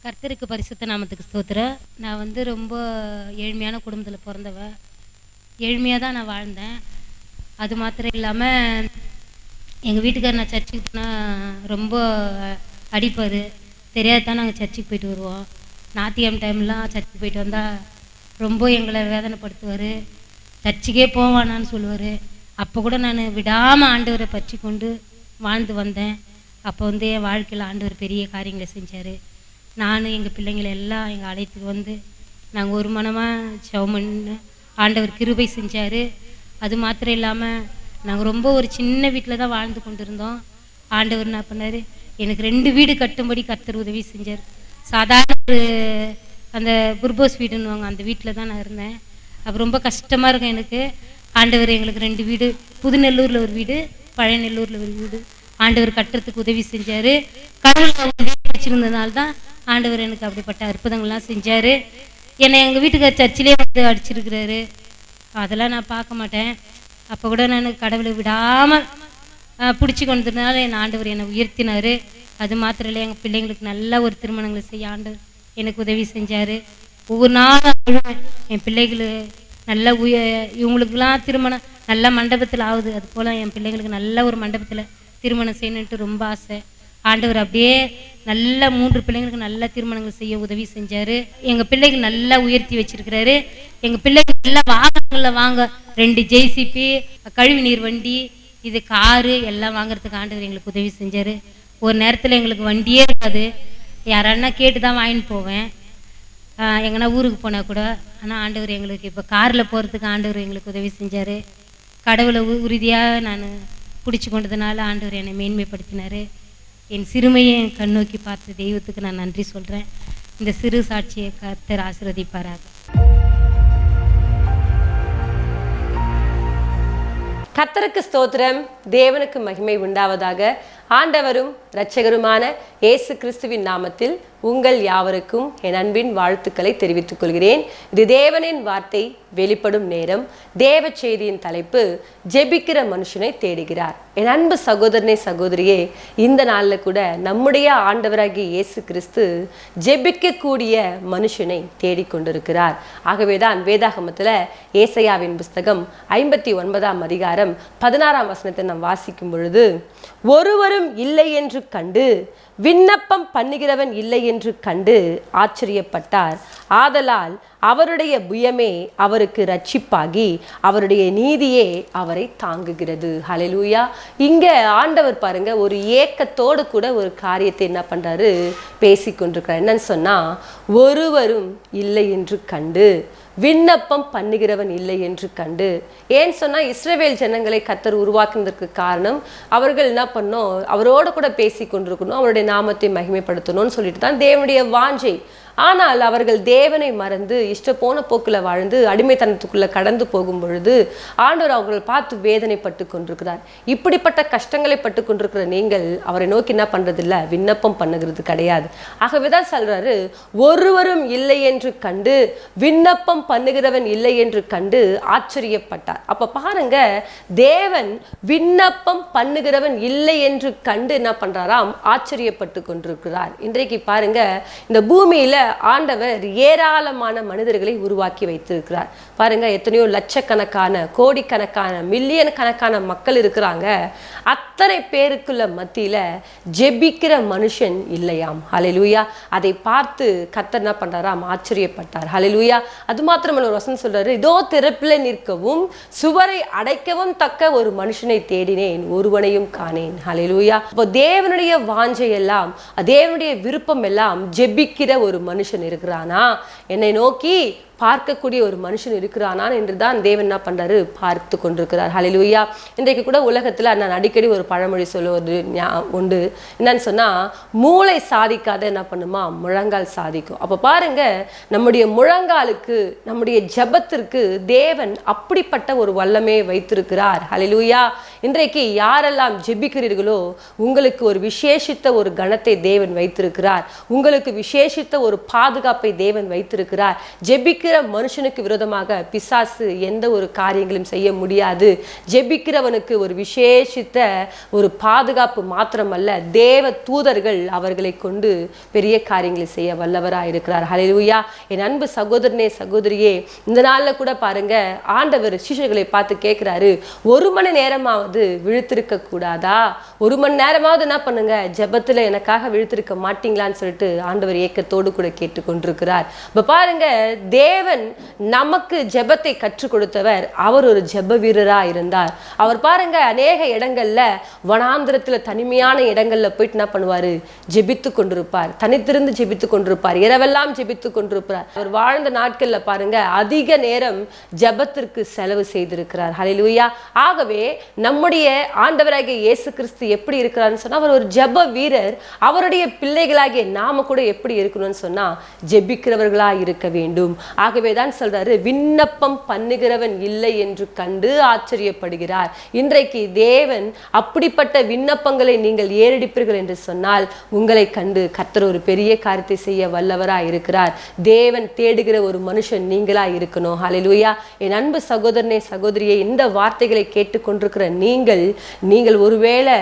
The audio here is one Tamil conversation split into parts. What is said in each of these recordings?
கர்த்தருக்கு பரிசுத்த நாமத்துக்கு ஸ்தோத்திரம். நான் ரொம்ப ஏழ்மையான குடும்பத்தில் பிறந்தவ. ஏழ்மையாக தான் நான் வாழ்ந்தேன். அது மாத்திரம் இல்லாமல் எங்கள் வீட்டுக்காரர் நான் சர்ச்சுக்கு போனால் ரொம்ப அடிப்பார். தெரியாது தான் நாங்கள் சர்ச்சுக்கு போயிட்டு வருவோம். ஞாயிற்றுக்கிழமை டைம்லாம் சர்ச்சுக்கு போயிட்டு வந்தால் ரொம்ப எங்களை வேதனைப்படுத்துவார். சர்ச்சுக்கே போவானான்னு சொல்லுவார். அப்போ கூட நான் விடாமல் ஆண்டவரை பற்றி கொண்டு வாழ்ந்து வந்தேன். அப்போ என் வாழ்க்கையில் ஆண்டவர் பெரிய காரியங்களை செஞ்சார். நான் எங்கள் பிள்ளைங்களை எல்லாம் எங்கள் ஆலயத்துக்கு வந்து நாங்கள் ஒரு மனமாக ஜெபம் பண்ணி ஆண்டவர் கிருபை செஞ்சார். அது மாத்திரம் இல்லாமல் நாங்கள் ரொம்ப ஒரு சின்ன வீட்டில் தான் வாழ்ந்து கொண்டு இருந்தோம். ஆண்டவர் என்ன பண்ணார், எனக்கு 2 வீடு கட்டும்படி கர்த்தர் உதவி செஞ்சார். சாதாரண ஒரு அந்த குர்போஸ் வீடுன்னுவாங்க, அந்த வீட்டில் தான் நான் இருந்தேன். அப்போ ரொம்ப கஷ்டமாக இருக்கும் எனக்கு. ஆண்டவர் எங்களுக்கு 2 வீடு, புதுநெல்லூரில் ஒரு வீடு, பழையநெல்லூரில் ஒரு வீடு ஆண்டவர் கட்டுறதுக்கு உதவி செஞ்சார். கடவுள் வச்சிருந்ததுனால தான் ஆண்டவர் எனக்கு அப்படிப்பட்ட அற்புதங்கள்லாம் செஞ்சார். என்னை எங்கள் வீட்டுக்கார் சர்ச்சிலே வந்து அடிச்சிருக்கிறாரு. அதெல்லாம் நான் பார்க்க மாட்டேன். அப்போ கூட நான் கடவுளை விடாமல் பிடிச்சி கொண்டதுனால என் ஆண்டவர் என்னை உயர்த்தினார். அது மாத்திரம் இல்லை, எங்கள் பிள்ளைங்களுக்கு நல்ல ஒரு திருமணங்களை செய்ய ஆண்டவர் எனக்கு உதவி செஞ்சார். ஒவ்வொரு நாளும் என் பிள்ளைகள் நல்ல இவங்களுக்கெல்லாம் திருமணம் நல்ல மண்டபத்தில் ஆகுது. அது போல் என் பிள்ளைங்களுக்கு நல்ல ஒரு மண்டபத்தில் திருமணம் செய்யணுன்ட்டு ரொம்ப ஆசை. ஆண்டவர் அப்படியே நல்ல 3 பிள்ளைங்களுக்கு நல்ல திருமணங்கள் செய்ய உதவி செஞ்சார். எங்கள் பிள்ளைகள் நல்லா உயர்த்தி வச்சிருக்கிறாரு. எங்கள் பிள்ளைகள் நல்லா வாகனங்களில் வாங்க 2 ஜேசிபி, கழிவு நீர் வண்டி, இது காரு எல்லாம் வாங்குறதுக்கு ஆண்டவர் எங்களுக்கு உதவி செஞ்சார். ஒரு நேரத்தில் எங்களுக்கு வண்டியே இருக்காது, யாரானா கேட்டு தான் வாங்கின்னு போவேன் எங்கன்னா ஊருக்கு போனால் கூட. ஆனால் ஆண்டவர் எங்களுக்கு இப்போ காரில் போகிறதுக்கு ஆண்டவர் எங்களுக்கு உதவி செஞ்சார். கடவுளை உறுதியாக நான் பிடிச்சி கொண்டதுனால ஆண்டவர் என்னை மேன்மைப்படுத்தினார். என் சிறுமையை கண்ணோக்கி பார்த்த தெய்வத்துக்கு நான் நன்றி சொல்கிறேன். இந்த சிறு சாட்சியை கர்த்தர் ஆசீர்வதிப்பாராக. கர்த்தருக்கு ஸ்தோத்திரம், தேவனுக்கு மகிமை உண்டாவதாக. ஆண்டவரும் இரட்சகருமான இயேசு கிறிஸ்துவின் நாமத்தில் உங்கள் யாவருக்கும் என் அன்பின் வாழ்த்துக்களை தெரிவித்துக் கொள்கிறேன். இது தேவனின் வார்த்தை வெளிப்படும் நேரம். தேவ செய்தியின் தலைப்பு, ஜெபிக்கிற மனுஷனை தேடுகிறார். என் அன்பு சகோதரனே சகோதரியே, இந்த நாளில் கூட நம்முடைய ஆண்டவராகிய இயேசு கிறிஸ்து ஜெபிக்கக்கூடிய மனுஷனை தேடிக்கொண்டிருக்கிறார். ஆகவேதான் வேதாகமத்தில் ஏசாயாவின் புஸ்தகம் 59ஆம் அதிகாரம் 16ஆம் வசனத்தை நாம் வாசிக்கும் பொழுது, ஒருவரும் இல்லை என்று கண்டு விண்ணப்பம் பண்ணுகிறவன் இல்லை என்று கண்டு ஆச்சரியப்பட்டார். ஆதலால் அவருடைய புயமே அவருக்கு ரட்சிப்பாகி அவருடைய நீதியே அவரை தாங்குகிறது. ஹல்லேலூயா. இங்க ஆண்டவர் பாருங்க, ஒரு ஏக்கத்தோடு கூட ஒரு காரியத்தை என்ன பண்றாரு, பேசிக்கொண்டிருக்கிறார். என்னன்னு சொன்னா, ஒருவரும் இல்லை என்று கண்டு விண்ணப்பம் பண்ணுகிறவன் இல்லை என்று கண்டு. ஏன்னு சொன்னால், இஸ்ரவேல் ஜனங்களை கர்த்தர் உருவாக்குனதற்கு காரணம், அவர்கள் என்ன பண்ணோம், அவரோடு கூட பேசி கொண்டிருக்கணும், அவருடைய நாமத்தை மகிமைப்படுத்தணும்னு சொல்லிட்டு தான் தேவனுடைய வாஞ்சை. ஆனால் அவர்கள் தேவனை மறந்து இஷ்ட போன போக்கில் வாழ்ந்து அடிமைத்தனத்துக்குள்ளே கடந்து போகும் பொழுது ஆண்டவர் அவர்கள் பார்த்து வேதனைப்பட்டு கொண்டிருக்கிறார். இப்படிப்பட்ட கஷ்டங்களை பட்டு கொண்டிருக்கிற நீங்கள் அவரை நோக்கி என்ன பண்ணுறதில்ல, விண்ணப்பம் பண்ணுகிறது கிடையாது. ஆகவே தான் சொல்கிறாரு, ஒருவரும் இல்லை என்று கண்டு விண்ணப்பம் பண்ணுகிறவன் இல்லை என்று கண்டு ஆச்சரியப்பட்டார். அப்போ பாருங்க, தேவன் விண்ணப்பம் பண்ணுகிறவன் இல்லை என்று கண்டு என்ன பண்ணுறாராம், ஆச்சரியப்பட்டு கொண்டிருக்கிறார். இன்றைக்கு பாருங்க, இந்த பூமியில் ஆண்டவர் ஏராளமான மனிதர்களை உருவாக்கி வைத்திருக்கிறார். பாருங்க, எத்தனையோ லட்சக்கணக்கான, கோடிக்கணக்கான, மில்லியன் கணக்கான மக்கள் இருக்கிறாங்க. அத்தனை பேருக்குள்ள மத்தியில ஜெபிக்கிற மனுஷன் இல்லையாம். ஹல்லேலூயா. அதை பார்த்து கர்த்தர் என்ன பண்றாராம், ஆச்சரியப்பட்டார். ஹல்லேலூயா. அது மாத்திரமல்ல, ஒரு வசனம் சொல்றாரு, இதோ திறப்பில் நிற்கவும் சுவரை அடைக்கவும் தக்க ஒரு மனுஷனை தேடினேன், ஒருவனையும் காணேன். ஹல்லேலூயா. அப்போ தேவனுடைய வாஞ்சை எல்லாம், தேவனுடைய விருப்பம் எல்லாம் ஜெபிக்கிற ஒரு மனுஷன் இருக்கிறானா, என்னை நோக்கி பார்க்கக்கூடிய ஒரு மனுஷன் இருக்கிறானான் என்று தான் தேவன் என்ன பண்றாரு, பார்த்து கொண்டிருக்கிறார். ஹல்லேலூயா. இன்றைக்கு கூட உலகத்தில் நான் அடிக்கடி ஒரு பழமொழி சொல்லுவது உண்டு. என்னன்னு சொன்னா, மூளை சாதிக்காத என்ன பண்ணுமா, முழங்கால் சாதிக்கும். அப்ப பாருங்க, நம்முடைய முழங்காலுக்கு, நம்முடைய ஜெபத்திற்கு தேவன் அப்படிப்பட்ட ஒரு வல்லமையை வைத்திருக்கிறார். ஹல்லேலூயா. இன்றைக்கு யாரெல்லாம் ஜெபிக்கிறீர்களோ, உங்களுக்கு ஒரு விசேஷித்த ஒரு கணத்தை தேவன் வைத்திருக்கிறார். உங்களுக்கு விசேஷித்த ஒரு பாதுகாப்பை தேவன் வைத்திருக்கிறார். ஜெபிக்க ஜெபிக்கிற மனுஷனுக்கு விரோதமாக பிசாசு எந்த ஒரு காரியங்களும் செய்ய முடியாது. ஜெபிக்கிறவனுக்கு ஒரு விசேஷித்த ஒரு பாதுகாப்பு மாத்திரமல்ல, தேவ தூதர்கள் அவர்களை கொண்டு பெரிய காரியங்களை செய்ய வல்லவராக இருக்கிறார். ஹல்லேலூயா. என் அன்பு சகோதரனே சகோதரியே, இந்த நாளில் கூட பாருங்க, ஆண்டவர் சீஷர்களை பார்த்து கேட்கிறாரு, 1 மணி நேரமாவது விழித்திருக்க கூடாதா? 1 மணி நேரமாவது என்ன பண்ணுங்க, ஜெபத்துல எனக்காக விழித்திருக்க மாட்டீங்களான்னு சொல்லிட்டு ஆண்டவர் ஏக்கத்தோடு கூட கேட்டுக்கொண்டிருக்கிறார். இப்ப பாருங்க, தேவன் நமக்கு ஜெபத்தை கற்றுக் கொடுத்தவர். அவர் ஒரு ஜெப வீரரா இருந்தார். அவர் பாருங்க, அநேக இடங்கள்ல வனாந்திரத்துல தனிமையான இடங்கள்ல போயிட்டு என்ன பண்ணுவாரு, ஜெபித்து கொண்டிருப்பார். தனித்திருந்து ஜெபித்து கொண்டிருப்பார். இரவெல்லாம் ஜெபித்து கொண்டிருப்பார். அவர் வாழ்ந்த நாட்கள்ல பாருங்க, அதிக நேரம் ஜெபத்திற்கு செலவு செய்திருக்கிறார். ஹல்லேலூயா. ஆகவே நம்முடைய ஆண்டவராகிய இயேசு கிறிஸ்து எப்படி இருக்கிறார்னு சொன்னா, அவர் ஒரு ஜெப வீரர். அவருடைய பிள்ளைகளாகிய நாம கூட எப்படி இருக்கணும்னு சொன்னா, ஜெபிக்கிறவர்களா இருக்க வேண்டும். ஆகவே தான் சொல்றாரு, விண்ணப்பம் பண்ணுகிறவன் இல்லை என்று கண்டு ஆச்சரியப்படுகிறார். இன்றைக்கு தேவன் அப்படிப்பட்ட விண்ணப்பங்களை நீங்கள் ஏறெடுப்பீர்கள் என்று சொன்னால், உங்களை கண்டு கர்த்தர் ஒரு பெரிய காரியத்தை செய்ய வல்லவரா இருக்கிறார். தேவன் தேடுகிற ஒரு மனுஷன் நீங்களா இருக்கணும். ஹல்லேலூயா. என் அன்பு சகோதரனே சகோதரியே, இந்த வார்த்தைகளை கேட்டுக்கொண்டிருக்கிற நீங்கள் ஒருவேளை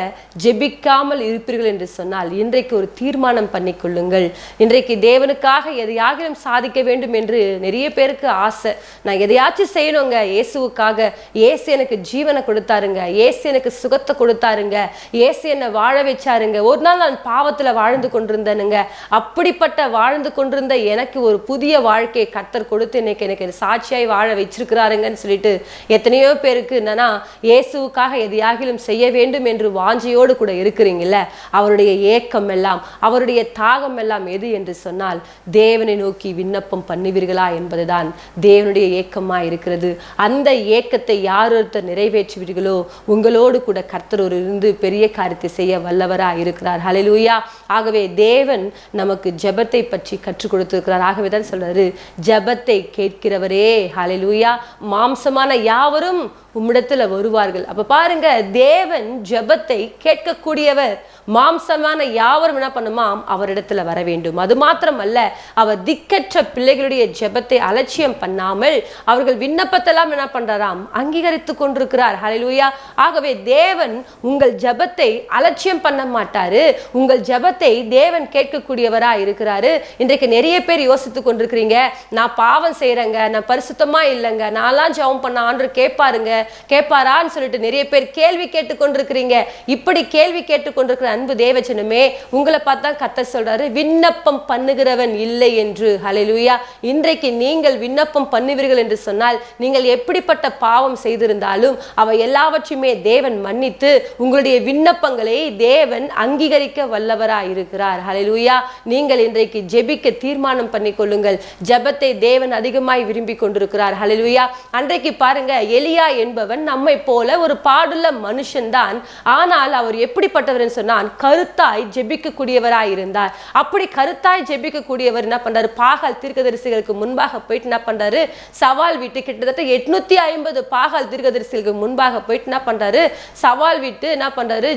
ஜெபிக்காமல் இருப்பீர்கள் என்று சொன்னால், இன்றைக்கு ஒரு தீர்மானம் பண்ணிக்கொள்ளுங்கள். இன்றைக்கு தேவனுக்காக எதையாகிலும் சாதிக்க வேண்டும் என்று நிறைய பேருக்கு ஆசை. நான் எதையாச்சும் செய்யணுங்க இயேசுவுக்காக. இயேசு எனக்கு ஜீவனை கொடுத்தாருங்க, இயேசு எனக்கு சுகத்தை கொடுத்தாருங்க, இயேசு என்னை வாழ வச்சாருங்க. ஒரு நாள் நான் பாவத்துல வாழ்ந்து கொண்டிருந்தேனுங்க, அப்படிப்பட்ட வாழ்ந்து கொண்டிருந்த எனக்கு ஒரு புதிய வாழ்க்கையை கர்த்தர் கொடுத்து இன்னைக்கு எனக்கு சாட்சியாய் வாழ வச்சிருக்கிறாருங்கன்னு சொல்லிட்டு எத்தனையோ பேருக்கு என்னன்னா, இயேசுவுக்காக எதையாகிலும் செய்ய வேண்டும் என்று வாஞ்சையோடு கூட இருக்கிறீங்கல்ல, அவருடைய ஏக்கம் எல்லாம், அவருடைய தாகம் எல்லாம் எது என்று சொன்னால், தேவனை நோக்கி விண்ணப்பம் பண்ணுவீர்களா என்பதுதான் தேவனுடைய ஏக்கமா இருக்கிறது. அந்த ஏக்கத்தை யார் ஒருத்தர் நிறைவேற்றுவீர்களோ, உங்களோடு கூட கர்த்தர் ஒரு இருந்து பெரிய காரியத்தை செய்ய வல்லவரா இருக்கிறார். ஹல்லேலூயா. ஆகவே தேவன் நமக்கு ஜெபத்தை பற்றி கற்றுக் கொடுத்திருக்கிறார். ஆகவே தான் சொல்றாரு, ஜெபத்தை கேட்கிறவரே, ஹல்லேலூயா, மாம்சமான யாவரும் உம்மிடத்துல வருவார்கள். அப்ப பாருங்க, தேவன் ஜெபத்தை கேட்கக்கூடியவர். மாம்சமான யாவரும் என்ன பண்ணுமாம், அவரிடத்துல வர வேண்டும். அது மாத்திரமல்ல, அவர் திக்கற்ற பிள்ளைகளுடைய ஜெபத்தை அலட்சியம் பண்ணாமல் அவர்கள் விண்ணப்பத்தெல்லாம் என்ன பண்றாராம், அங்கீகரித்து கொண்டிருக்கிறார். ஹல்லேலூயா. ஆகவே தேவன் உங்கள் ஜெபத்தை அலட்சியம் பண்ண மாட்டாரு. உங்கள் ஜெபத்தை தேவன் கேட்கக்கூடியவரா இருக்கிறாரு. இன்றைக்கு நிறைய பேர் யோசித்து கொண்டிருக்கிறீங்க, நான் பாவம் செய்யறேங்க, நான் பரிசுத்தமா இல்லைங்க, நான்லாம் ஜெபம் பண்ண ஆண்டவர் கேட்பாரான்னு சொல்லிட்டு நிறைய பேர் கேள்வி கேட்டுக்கொண்டிருக்கிறீங்க. இப்படி கேள்வி கேட்டுக்கொண்டிருக்கிற அன்பு தேவஜனமே, உங்களை பார்த்தா கர்த்தர் சொல்றாரு, விண்ணப்பம் பண்ணுகிறவன் இல்லை என்று. ஹல்லேலூயா. இன்றைக்கு நீங்கள் விண்ணப்பம் பண்ணுவீர்கள் என்று சொன்னால், நீங்கள் எப்படிப்பட்ட பாவம் செய்திருந்தாலும் அவை எல்லாவற்றையுமே தேவன் மன்னித்து உங்களுடைய விண்ணப்பங்களை தேவன் அங்கீகரிக்க வல்லவராய் இருக்கிறார். ஹல்லேலூயா. நீங்கள் இன்றைக்கு ஜெபிக்க தீர்மானம் பண்ணிக்கொள்ளுங்கள். ஜெபத்தை தேவன் அதிகமாய் விரும்பி கொண்டிருக்கிறார். ஹல்லேலூயா. அன்றைக்கு பாருங்க, எலியா என்பவன் நம்மை போல ஒரு பாடுள்ள மனுஷன்தான். ஆனால் அவர் எப்படிப்பட்டவர் என்று சொன்னால், கருத்தாய் ஜெபிக்கக்கூடியவராய் இருந்தார். அப்படி கருத்தாய் ஜெபிக்கக்கூடியவர் என்ன பண்றாரு, பாகால் தீர்க்கதரிசிகளுக்கு முன்பாக போயிட்டு என்ன பண்றாரு, சவால் விட்டு கிட்டத்தட்ட 850 பாகால் தீர்க்கதரிசிகளுக்கு முன்பாக போயிட்டு என்ன பண்றாரு, சவால் விட்டு என்ன பண்றாரு,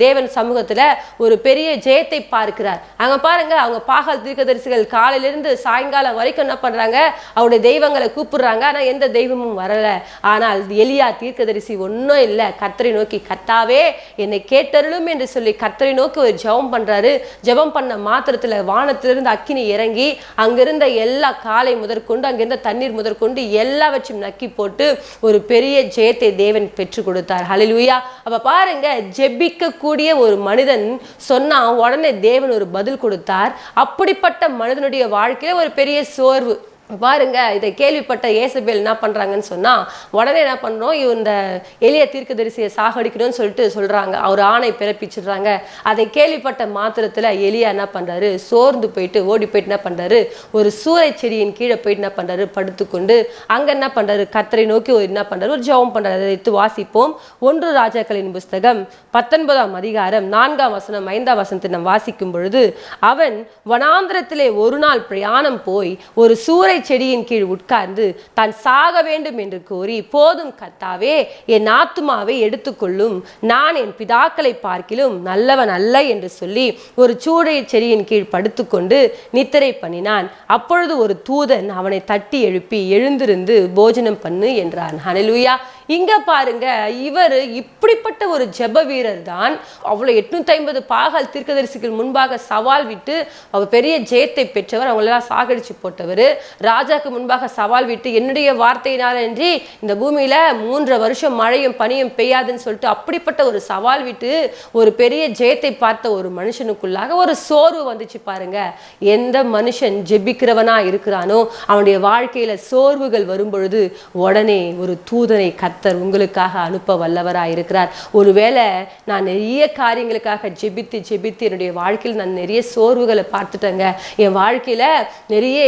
தேவன் சமூகத்துல ஒரு பெரிய ஜெயத்தை பார்க்கிறார். அங்க பாருங்க, அவங்க பாகால் தீர்க்கதரிசிகள் காலையிலிருந்து சாயங்காலம் வரைக்கும் என்ன பண்றாங்க, அவருடைய தெய்வங்களை கூப்பிடுறாங்க. ஆனா எந்த தெய்வமும் வரல. ஆனால் எலியா தீர்க்கதரிசி ஒன்றும் இல்லை, கர்த்தரை நோக்கி, கர்த்தாவே என்னை கேட்டருளும் என்று சொல்லி கர்த்தரை நோக்கி ஒரு ஜெபம் பண்றாரு. ஜெபம் பண்ண மாத்திரத்துல வானத்திலிருந்து அக்கினி இறங்கி அங்கிருந்த எல்லா காலை முதற்கொண்டு அங்கிருந்த தண்ணீர் முதற்கொண்டு எல்லாவற்றையும் நக்கி போட்டு ஒரு பெரிய ஜெயத்தை தேவன் பெற்று கொடுத்தார். ஹல்லேலூயா. அப்ப பாருங்க, ஜெபிக்க கூடிய ஒரு மனிதன் சொன்னா உடனே தேவன் ஒரு பதில் கொடுத்தார். அப்படிப்பட்ட மனிதனுடைய வாழ்க்கையில ஒரு பெரிய சோர்வு பாருங்க. இதை கேள்விப்பட்ட ஏசபேல் என்ன பண்றாங்கன்னு சொன்னா, உடனே என்ன பண்றோம், இந்த எலியா தீர்க்கதரிசியை சாகடிக்கணும்னு சொல்லிட்டு சொல்றாங்க. அவர் ஆணை பிறப்பிச்சிடுறாங்க. அதை கேள்விப்பட்ட மாத்திரத்துல எலியா என்ன பண்றாரு, சோர்ந்து போயிட்டு ஓடி போயிட்டு என்ன பண்றாரு, ஒரு சூறை செடியின் கீழே போயிட்டு என்ன பண்றாரு, படுத்துக்கொண்டு அங்க என்ன பண்றாரு, கர்த்தரை நோக்கி என்ன பண்றாரு, ஒரு ஜெபம் பண்றாரு. அதை எடுத்து வாசிப்போம். 1 ராஜாக்களின் புஸ்தகம் 19ஆம் அதிகாரம் 4ஆம் வசனம் 5ஆம் வசனத்தை நாம் வாசிக்கும் பொழுது, அவன் வனாந்திரத்திலே ஒரு நாள் பிரயாணம் போய் ஒரு சூறை சூளை செடியின் கீழ் உட்கார்ந்து தான் சாக வேண்டும் என்று கோரி, போதும் கர்த்தாவே, என் ஆத்துமாவை எடுத்துக்கொள்ளும், நான் என் பிதாக்களை பார்க்கிலும் நல்லவன் அல்ல என்று சொல்லி ஒரு சூளை செடியின் கீழ் படுத்துக்கொண்டு நித்திரை பண்ணினான். அப்பொழுது ஒரு தூதன் அவனை தட்டி எழுப்பி, எழுந்திருந்து போஜனம் பண்ணு என்றான். ஹல்லேலூயா. இங்க பாருங்க, இவர் இப்படிப்பட்ட ஒரு ஜெப வீரர் தான். அவ்வளோ 850 பாகால் தீர்க்கதரிசிகள் முன்பாக சவால் விட்டு அவர் பெரிய ஜெயத்தை பெற்றவர், அவங்களெல்லாம் சாகடிச்சு போட்டவர். ராஜாக்கு முன்பாக சவால் விட்டு, என்னுடைய வார்த்தையினால் அன்றி இந்த பூமியில 3 வருஷம் மழையும் பனியும் பெய்யாதுன்னு சொல்லிட்டு அப்படிப்பட்ட ஒரு சவால் விட்டு ஒரு பெரிய ஜெயத்தை பார்த்த ஒரு மனுஷனுக்குள்ளாக ஒரு சோர்வு வந்துச்சு பாருங்க. எந்த மனுஷன் ஜெபிக்கிறவனா இருக்கிறானோ அவனுடைய வாழ்க்கையில சோர்வுகள் வரும் பொழுது உடனே ஒரு தூதனை கர்த்தர் உங்களுக்காக அனுப்ப வல்லவராய் இருக்கிறார். ஒருவேளை நான் நிறைய காரியங்களுக்காக ஜெபித்து என்னுடைய வாழ்க்கையில் நான் நிறைய சோர்வுகளை பார்த்துட்டேங்க. என் வாழ்க்கையில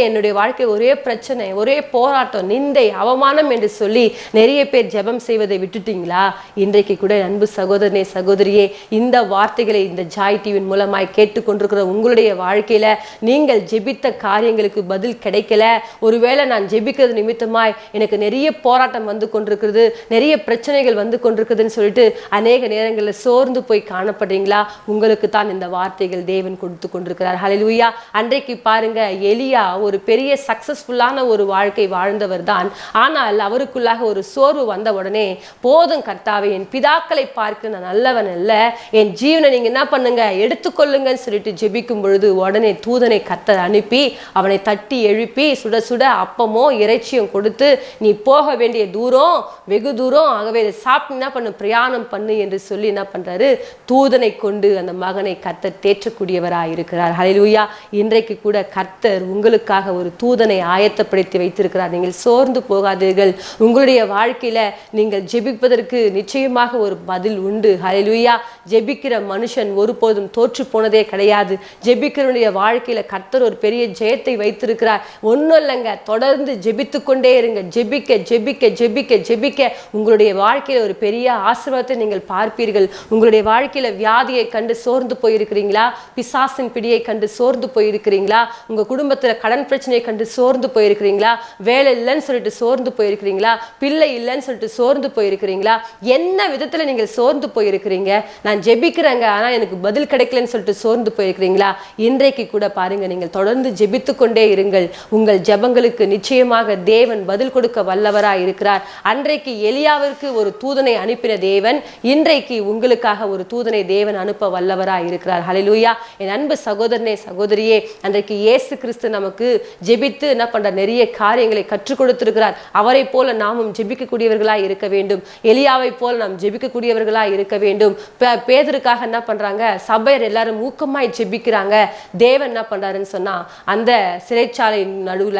என்னுடைய வாழ்க்கை ஒரே பிரச்சனை, ஒரே போராட்டம், நிந்தை, அவமானம் என்று சொல்லி நிறைய பேர் ஜெபம் செய்வதை விட்டுட்டீங்களா? இன்றைக்கு கூட அன்பு சகோதரனே, சகோதரியே, இந்த வார்த்தைகளை இந்த ஜாய் டிவியின் மூலமாய் கேட்டுக்கொண்டிருக்கிற உங்களுடைய வாழ்க்கையில நீங்கள் ஜெபித்த காரியங்களுக்கு பதில் கிடைக்கல, ஒருவேளை நான் ஜெபிக்கிறது நிமித்தமாய் எனக்கு நிறைய போராட்டம் வந்து கொண்டிருக்கிறது, நிறைய பிரச்சனைகள் வந்து கொண்டிருக்குதுன்னு சொல்லிட்டு அநேக நேரங்களில் சோர்ந்து போய் காணப்படுறீங்களா? உங்களுக்கு தான் இந்த வார்த்தைகள் தேவன் கொடுத்து கொண்டிருக்கிறார். ஹல்லேலூயா. அன்றைக்கு பாருங்க, எலியா ஒரு பெரிய சக்சஸ்ஃபுல்லான ஒரு வாழ்க்கை வாழ்ந்தவர் தான். ஆனால் அவருக்குள்ளாக ஒரு சோர்வு வந்த உடனே, போதும் கர்த்தாவே, என் பிதாக்களை பார்க்க நான் நல்லவன் அல்ல, என் ஜீவனை நீங்க என்ன பண்ணுங்க, எடுத்துக்கொள்ளுங்கன்னு சொல்லிட்டு ஜெபிக்கும் பொழுது உடனே தூதனை கர்த்தர் அனுப்பி அவனை தட்டி எழுப்பி சுட சுட அப்பமோ இறைச்சியும் கொடுத்து, நீ போக வேண்டிய தூரம் வெகு தூரம், ஆகவே இதை சாப்பிட்டு என்ன பண்ணு, பிரயாணம் பண்ணு என்று சொல்லி என்ன பண்றாரு, தூதனை கொண்டு அந்த மகனை கர்த்தர் தேற்றக்கூடியவராய் இருக்கிறார். ஹல்லேலூயா. இன்றைக்கு கூட கர்த்தர் உங்களுக்காக ஒரு தூதனை ஆயத்தப்படுத்தி வைத்திருக்கிறார். நீங்கள் சோர்ந்து போகாதீர்கள். உங்களுடைய வாழ்க்கையில நீங்கள் ஜெபிப்பதற்கு நிச்சயமாக ஒரு பதில் உண்டு. ஹல்லேலூயா. ஜெபிக்கிற மனுஷன் ஒருபோதும் தோற்று போனதே கிடையாது. ஜெபிக்கிறவனுடைய வாழ்க்கையில கர்த்தர் ஒரு பெரிய ஜெயத்தை வைத்திருக்கிறார். ஒன்றும் இல்லைங்க, தொடர்ந்து ஜெபித்து கொண்டே இருங்க. ஜெபிக்க ஜெபிக்க ஜெபிக்க ஜெபிக்க உங்களுடைய வாழ்க்கையில ஒரு பெரிய ஆசீர்வாதத்தை நீங்கள் பார்ப்பீர்கள். உங்களுடைய வாழ்க்கையில வியாதியை கண்டு சோர்ந்து போயிருக்கிறீங்களா? பிசாசின் பிடியை கண்டு சோர்ந்து போயிருக்கிறீங்களா? உங்க குடும்பத்துல கடன் பிரச்சனையை கண்டு சோர்ந்து போயிருக்கிறீங்களா? வேலை இல்லைன்னு சொல்லிட்டு சோர்ந்து போயிருக்கிறீங்களா? பிள்ளை இல்லைன்னு சொல்லிட்டு சோர்ந்து போயிருக்கிறீங்களா? என்ன விதத்துல நீங்கள் சோர்ந்து போயிருக்கிறீங்க? நான் ஜெபிக்கிறேங்க, ஆனா எனக்கு பதில் கிடைக்கலன்னு சொல்லிட்டு சோர்ந்து போயிருக்கிறீங்களா? இன்றைக்கு கூட பாருங்க, நீங்கள் தொடர்ந்து ஜெபித்து கொண்டே இருங்கள். உங்கள் ஜெபங்களுக்கு நிச்சயமாக தேவன் பதில் கொடுக்க வல்லவராய் இருக்கிறார். அன்றைக்கு எலியாவிற்கு ஒரு தூதனை அனுப்பின தேவன் இன்றைக்கு உங்களுக்காக ஒரு தூதனை தேவன் அனுப்ப வல்லவராய் இருக்கிறார். ஹல்லேலூயா. என் அன்பு சகோதரனே, சகோதரியே, அன்றைக்கு இயேசு கிறிஸ்து நமக்கு ஜெபித்து என்ன பண்ற நிறைய காரியங்களை கற்றுக் கொடுத்திருக்கிறார். அவரை போல நாமும் ஜெபிக்கக்கூடியவர்களாய் இருக்க வேண்டும். எலியாவை போல நாம் ஜெபிக்கக்கூடியவர்களாய் இருக்க வேண்டும். பேதுருக்காக என்ன பண்றாங்க, சபையர் எல்லாரும் ஊக்கமாய் ஜெபிக்கிறாங்க. தேவன் என்ன பண்றாருன்னு சொன்னா, அந்த சிறைச்சாலை நடுவுல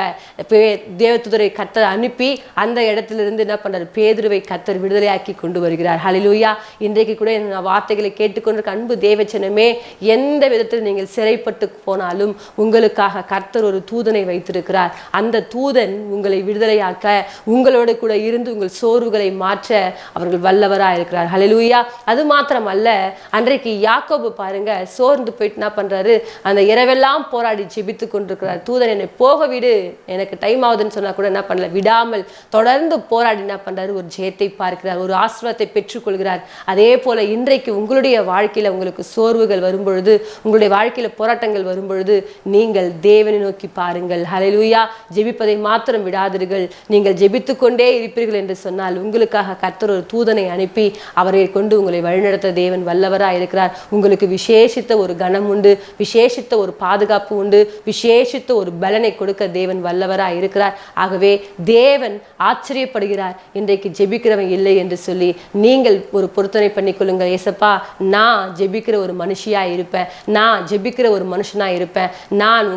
தேவதூதரை கர்த்தர் அனுப்பி அந்த இடத்திலிருந்து என்ன பண்றாரு, பேதுருவை கர்த்தர் விடுதலையாக்கி கொண்டு வருகிறார். ஹல்லேலூயா. இன்றைக்கு கூட இந்த வார்த்தைகளை கேட்டுக்கொண்டிருக்க அன்பு தேவச்சனமே, எந்த விதத்தில் நீங்கள் சிறைப்பட்டு போனாலும் உங்களுக்காக கர்த்தர் ஒரு தூதனை வைத்திருக்கிறார். அந்த தூதன் உங்களை விடுதலையாக்க, உங்களோடு கூட இருந்து உங்கள் சோர்வுகளை மாற்ற அவர்கள் வல்லவராக இருக்கிறார். ஹல்லேலூயா. அது மாத்திரமல்ல, அன்றைக்கு யாக்கோபு பாருங்க சோர்ந்து போயிட்டு என்ன பண்றாரு, அந்த இரவெல்லாம் போராடி ஜெபித்து கொண்டிருக்கிறார். தூதன் என்னை போக விடு, எனக்கு டைம் ஆகுதுன்னு சொன்னா கூட என்ன பண்ணல, விடாமல் தொடர்ந்து போராடி என்ன பண்றாரு, ஒரு ஜெயத்தை பார்க்கிறார், ஒரு ஆசீர்வாதத்தை பெற்றுக்கொள்கிறார். அதே போல இன்றைக்கு உங்களுடைய வாழ்க்கையில உங்களுக்கு சோர்வுகள் வரும்பொழுது, உங்களுடைய வாழ்க்கையில போராட்டங்கள் வரும்பொழுது நீங்கள் தேவனை நோக்கி பாருங்கள். ஹல்லேலூயா. ஜெபிப்பதை மாத்திரம் விடாதீர்கள். நீங்கள் ஜெபித்து கொண்டே இருப்பீர்கள் என்று சொன்னால் உங்களுக்காக கர்த்தர் ஒரு தூதனை அனுப்பி அவரை கொண்டு உங்களை வழிநடத்த தேவன் வல்லவராய் இருக்கிறார். உங்களுக்கு விசேஷித்த ஒரு கனம் உண்டு, விசேஷித்த ஒரு பாதுகாப்பு உண்டு, விசேஷித்த ஒரு பலனை கொடுக்க தேவன் வல்லவராய் இருக்கிறார். ஆகவே தேவன் ஆச்சரியப்படுகிறார் இன்றைக்கு ஜெபிக்கிறவன் இல்லை என்று சொல்லி. நீங்கள் ஒரு பொருத்தனை பண்ணிக்கொள்ளுங்க. ஏசப்பா, நான் ஜெபிக்கிற ஒரு மனுஷியா இருப்பேன், நான் ஜெபிக்கிற ஒரு மனுஷனா இருப்பேன், நான்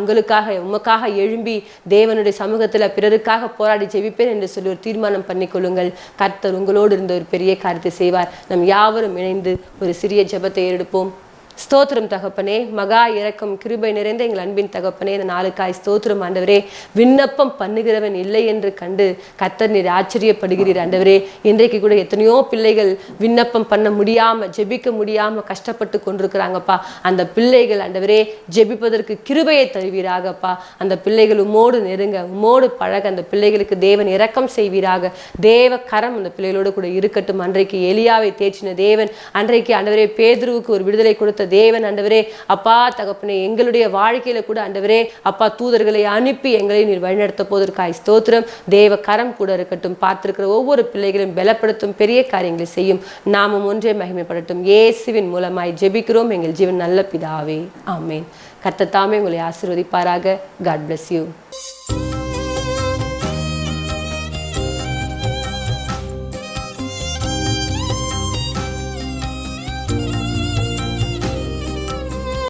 உமக்காக எழும்பி தேவனுடைய சமூகத்துல பிறருக்காக போராடி ஜெபிப்பேன் என்று சொல்லி ஒரு தீர்மானம் பண்ணிக்கொள்ளுங்கள். கர்த்தர் உங்களோடு இருந்த ஒரு பெரிய காரியத்தை செய்வார். நம் யாவரும் இணைந்து ஒரு சிறிய ஜெபத்தை எடுப்போம். ஸ்தோத்திரம் தகப்பனே, மகா இரக்கம் கிருபை நிறைந்த எங்கள் அன்பின் தகப்பனே, இந்த நாளுக்காய் ஸ்தோத்திரம் ஆண்டவரே. விண்ணப்பம் பண்ணுகிறவன் இல்லை என்று கண்டு கர்த்தர் நீர் ஆச்சரியப்படுகிறீர் ஆண்டவரே. இன்றைக்கு கூட எத்தனையோ பிள்ளைகள் விண்ணப்பம் பண்ண முடியாம, ஜெபிக்க முடியாம கஷ்டப்பட்டு கொண்டிருக்கிறாங்கப்பா. அந்த பிள்ளைகள் ஆண்டவரே ஜெபிப்பதற்கு கிருபையை தருவீராகப்பா. அந்த பிள்ளைகள் உமோடு நெருங்க, உமோடு பழக, அந்த பிள்ளைகளுக்கு தேவன் இரக்கம் செய்வீராக. தேவ கரம் அந்த பிள்ளைகளோடு கூட இருக்கட்டும். அன்றைக்கு எலியாவை தேற்றின தேவன், அன்றைக்கு ஆண்டவரே பேதுருவுக்கு ஒரு விடுதலை கொடுத்த தேவன் ஆண்டவரே, அப்பா தகப்பனே, எங்களுடைய வாழ்க்கையில கூட ஆண்டவரே அப்பா தூதர்களை அனுப்பி எங்களை நீர் வழிநடத்த போவதற்காய் ஸ்தோத்திரம். தேவ கரம் கூட இருக்கட்டும். பார்த்திருக்கிற ஒவ்வொரு பிள்ளைகளையும் பலப்படுத்தும், பெரிய காரியங்களை செய்யும். நாமும் ஒன்றே மகிமைப்படட்டும். இயேசுவின் மூலமாய் ஜெபிக்கிறோம் எங்கள் ஜீவன் நல்ல பிதாவே, ஆமேன். கர்த்தர் தாமே உங்களை ஆசீர்வதிப்பாராக. God bless you.